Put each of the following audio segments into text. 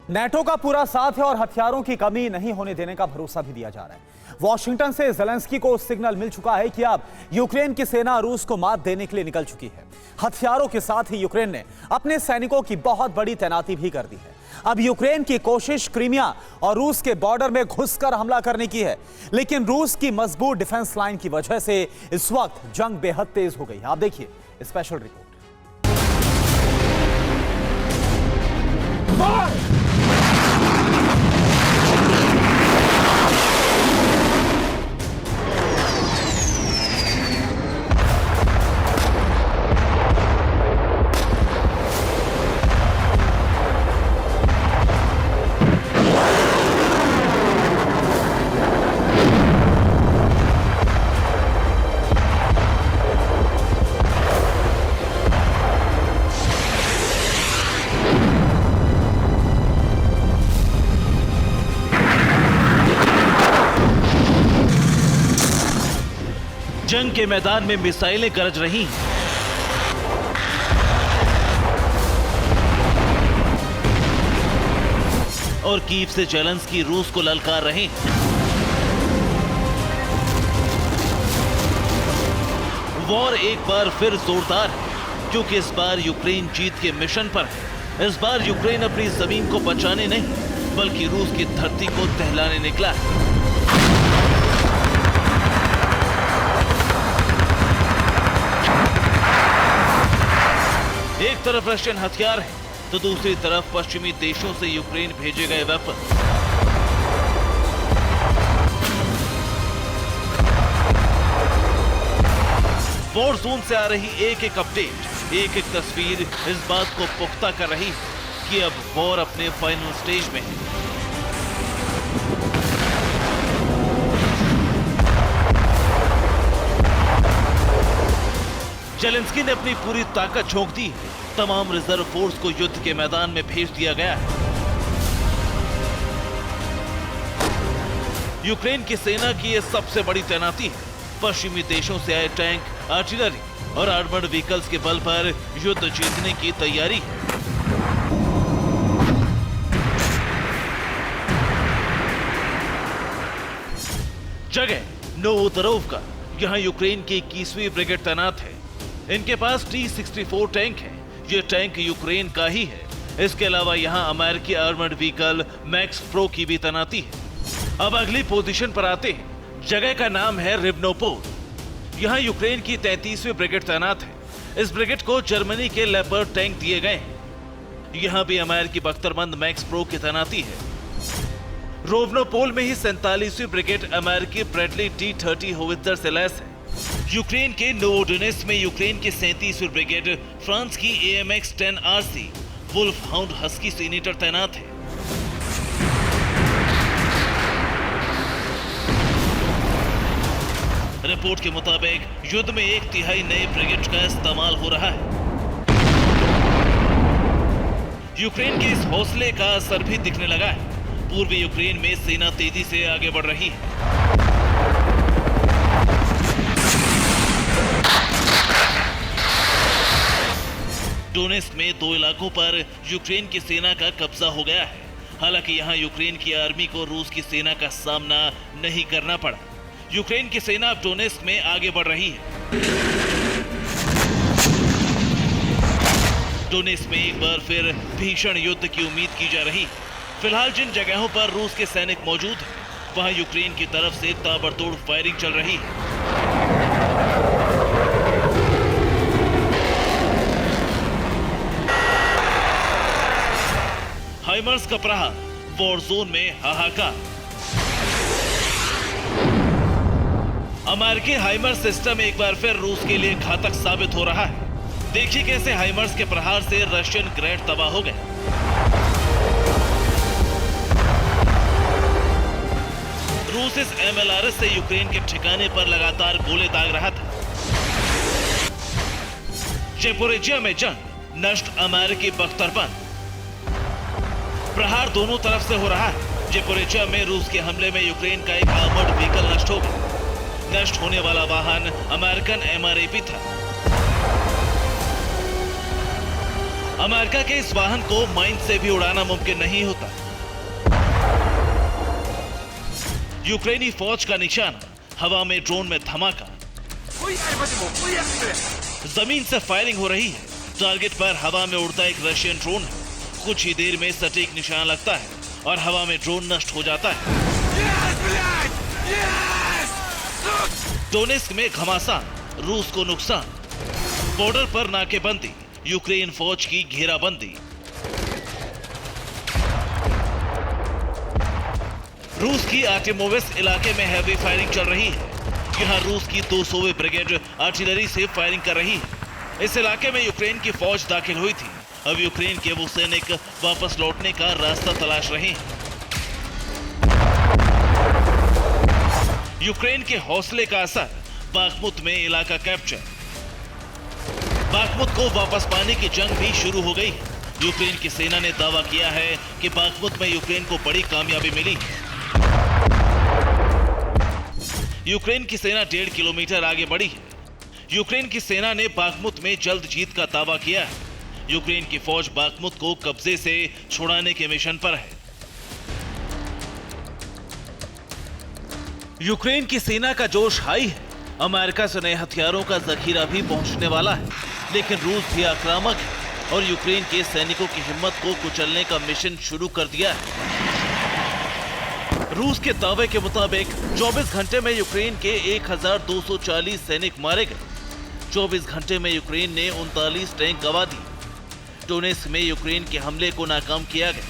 NATO का पूरा साथ है और हथियारों की कमी नहीं होने देने का भरोसा भी दिया जा रहा है। वॉशिंगटन से ज़ेलेंस्की को सिग्नल मिल चुका है कि अब यूक्रेन की सेना रूस को मात देने के लिए निकल चुकी है। हथियारों के साथ ही यूक्रेन ने अपने सैनिकों की बहुत बड़ी तैनाती भी कर दी है। अब यूक्रेन की कोशिश क्रीमिया और रूस के बॉर्डर में घुसकर हमला करने की है, लेकिन रूस की मजबूत डिफेंस लाइन की वजह से इस वक्त जंग बेहद तेज हो गई है। आप देखिए स्पेशल रिपोर्ट। जंग के मैदान में मिसाइलें गरज रही हैं। और कीव से ज़ेलेंस्की रूस को ललकार रहे हैं। वॉर एक बार फिर जोरदार है, क्योंकि इस बार यूक्रेन जीत के मिशन पर है। इस बार यूक्रेन अपनी जमीन को बचाने नहीं, बल्कि रूस की धरती को दहलाने निकला है। एक तरफ रशियन हथियार है, तो दूसरी तरफ पश्चिमी देशों से यूक्रेन भेजे गए वेपन। वॉर जोन से आ रही एक एक अपडेट, एक एक तस्वीर इस बात को पुख्ता कर रही है कि अब वॉर अपने फाइनल स्टेज में है। ज़ेलेंस्की ने अपनी पूरी ताकत झोंक दी। तमाम रिजर्व फोर्स को युद्ध के मैदान में भेज दिया गया है। यूक्रेन की सेना की यह सबसे बड़ी तैनाती है। पश्चिमी देशों से आए टैंक, आर्टिलरी और आर्मर्ड व्हीकल्स के बल पर युद्ध जीतने की तैयारी है। जगह नोवोतरोव्का, यहां यूक्रेन की 21वीं ब्रिगेड तैनात है। इनके पास T-64 टैंक है। ये टैंक यूक्रेन का ही है। इसके अलावा यहाँ अमेरिकी आर्मर्ड व्हीकल मैक्स प्रो की भी तैनाती है। अब अगली पोजीशन पर आते हैं। जगह का नाम है रिवनोपोल। यहाँ यूक्रेन की 33वीं ब्रिगेड तैनात है। इस ब्रिगेड को जर्मनी के लेपर्ड टैंक दिए गए हैं। यहाँ भी अमेरिकी बख्तरबंद मैक्स प्रो की तैनाती है। रोवनोपोल में ही 47वीं ब्रिगेड अमेरिकी ब्रेडली T-30 होवित्जर से लैस है। यूक्रेन के नोवोडोनेत्स्क में यूक्रेन की 37वीं ब्रिगेड फ्रांस की AMX 10 RC wolfhound husky senator तैनात है। रिपोर्ट के मुताबिक युद्ध में 1/3 नए ब्रिगेड का इस्तेमाल हो रहा है। यूक्रेन के इस हौसले का असर भी दिखने लगा है। पूर्वी यूक्रेन में सेना तेजी से आगे बढ़ रही है। डोनेत्स्क में 2 इलाकों पर यूक्रेन की सेना का कब्जा हो गया है। हालांकि यहां यूक्रेन की आर्मी को रूस की सेना का सामना नहीं करना पड़ा। यूक्रेन की सेना अब डोनेत्स्क में आगे बढ़ रही है। डोनेत्स्क में एक बार फिर भीषण युद्ध की उम्मीद की जा रही है। फिलहाल जिन जगहों पर रूस के सैनिक मौजूद हैं, वहां यूक्रेन की तरफ से ताबड़तोड़ फायरिंग चल रही है। हाइमर्स का प्रहार, वॉर जोन में हाहाकार। अमेरिकी हाइमर सिस्टम एक बार फिर रूस के लिए घातक साबित हो रहा है। देखिए कैसे हाइमर्स के प्रहार से रशियन ग्रेड तबाह हो गए। रूस इस MLRS से यूक्रेन के ठिकाने पर लगातार गोले दाग रहा था। ज़ेपोरिजिया में जंग, नष्ट अमेरिकी बख्तरबंद। प्रहार दोनों तरफ से हो रहा है। ज़ेपोरिजिया में रूस के हमले में यूक्रेन का एक आर्मर्ड व्हीकल नष्ट हो गया। नष्ट होने वाला वाहन अमेरिकन MRAP था। अमेरिका के इस वाहन को माइन से भी उड़ाना मुमकिन नहीं होता। यूक्रेनी फौज का निशाना, हवा में ड्रोन में धमाका, जमीन से फायरिंग हो रही है। टारगेट पर हवा में उड़ता एक रशियन ड्रोन है। कुछ ही देर में सटीक निशाना लगता है और हवा में ड्रोन नष्ट हो जाता है। डोनेस्क में घमासान, रूस को नुकसान। बॉर्डर पर नाकेबंदी, यूक्रेन फौज की घेराबंदी। रूस की आर्टिमोविस्क इलाके में हैवी फायरिंग चल रही है। यहां रूस की 200वीं ब्रिगेड आर्टिलरी से फायरिंग कर रही है। इस इलाके में यूक्रेन की फौज दाखिल हुई थी। अब यूक्रेन के वो सैनिक वापस लौटने का रास्ता तलाश रहे हैं। यूक्रेन के हौसले का असर, बाखमुत में इलाका कैप्चर। बाखमुत को वापस पाने की जंग भी शुरू हो गई है। यूक्रेन की सेना ने दावा किया है कि बाखमुत में यूक्रेन को बड़ी कामयाबी मिली। यूक्रेन की सेना 1.5 किलोमीटर आगे बढ़ी है। यूक्रेन की सेना ने बाखमुत में जल्द जीत का दावा किया है। यूक्रेन की फौज बाखमुत को कब्जे से छुड़ाने के मिशन पर है। यूक्रेन की सेना का जोश हाई है। अमेरिका से नए हथियारों का जखीरा भी पहुंचने वाला है, लेकिन रूस भी आक्रामक है और यूक्रेन के सैनिकों की हिम्मत को कुचलने का मिशन शुरू कर दिया है। रूस के दावे के मुताबिक 24 घंटे में यूक्रेन के 1240 सैनिक मारे गए। 24 घंटे में यूक्रेन ने 39 टैंक गंवा दिए। डोनेस्क में यूक्रेन के हमले को नाकाम किया गया।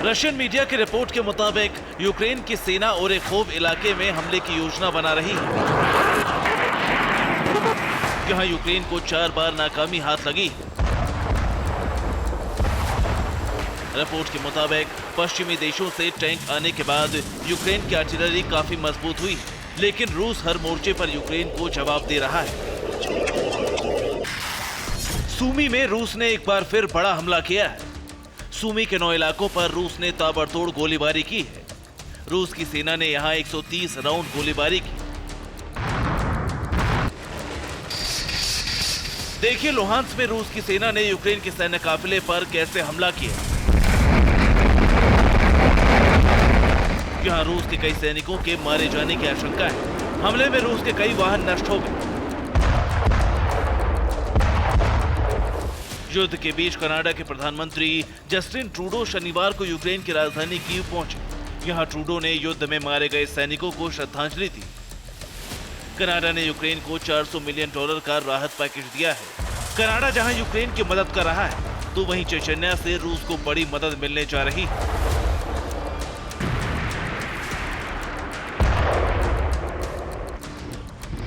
रशियन मीडिया की रिपोर्ट के मुताबिक यूक्रेन की सेना ओरेखोव इलाके में हमले की योजना बना रही है। यहां यूक्रेन को 4 बार नाकामी हाथ लगी। रिपोर्ट के मुताबिक पश्चिमी देशों से टैंक आने के बाद यूक्रेन की आर्टिलरी काफी मजबूत हुई, लेकिन रूस हर मोर्चे पर यूक्रेन को जवाब दे रहा है। सूमी में रूस ने एक बार फिर बड़ा हमला किया है। सूमी के 9 इलाकों पर रूस ने ताबड़तोड़ गोलीबारी की है। रूस की सेना ने यहां 130 राउंड गोलीबारी की। देखिए लुहांस्क में रूस की सेना ने यूक्रेन के सैन्य काफिले पर कैसे हमला किया। यहां रूस के कई सैनिकों के मारे जाने की आशंका है। हमले में रूस के कई वाहन नष्ट हो गए। युद्ध के बीच कनाडा के प्रधानमंत्री जस्टिन ट्रूडो शनिवार को यूक्रेन की राजधानी कीव पहुंचे। यहां ट्रूडो ने युद्ध में मारे गए सैनिकों को श्रद्धांजलि दी। कनाडा ने यूक्रेन को $400 मिलियन का राहत पैकेज दिया है। कनाडा जहां यूक्रेन की मदद कर रहा है, तो वहीं चेचन्या से रूस को बड़ी मदद मिलने जा रही है।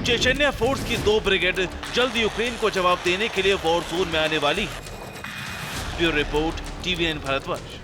चेचन्या फोर्स की 2 ब्रिगेड जल्द यूक्रेन को जवाब देने के लिए वॉर जोन में आने वाली है। Bureau report, TVN Bharatvarsh.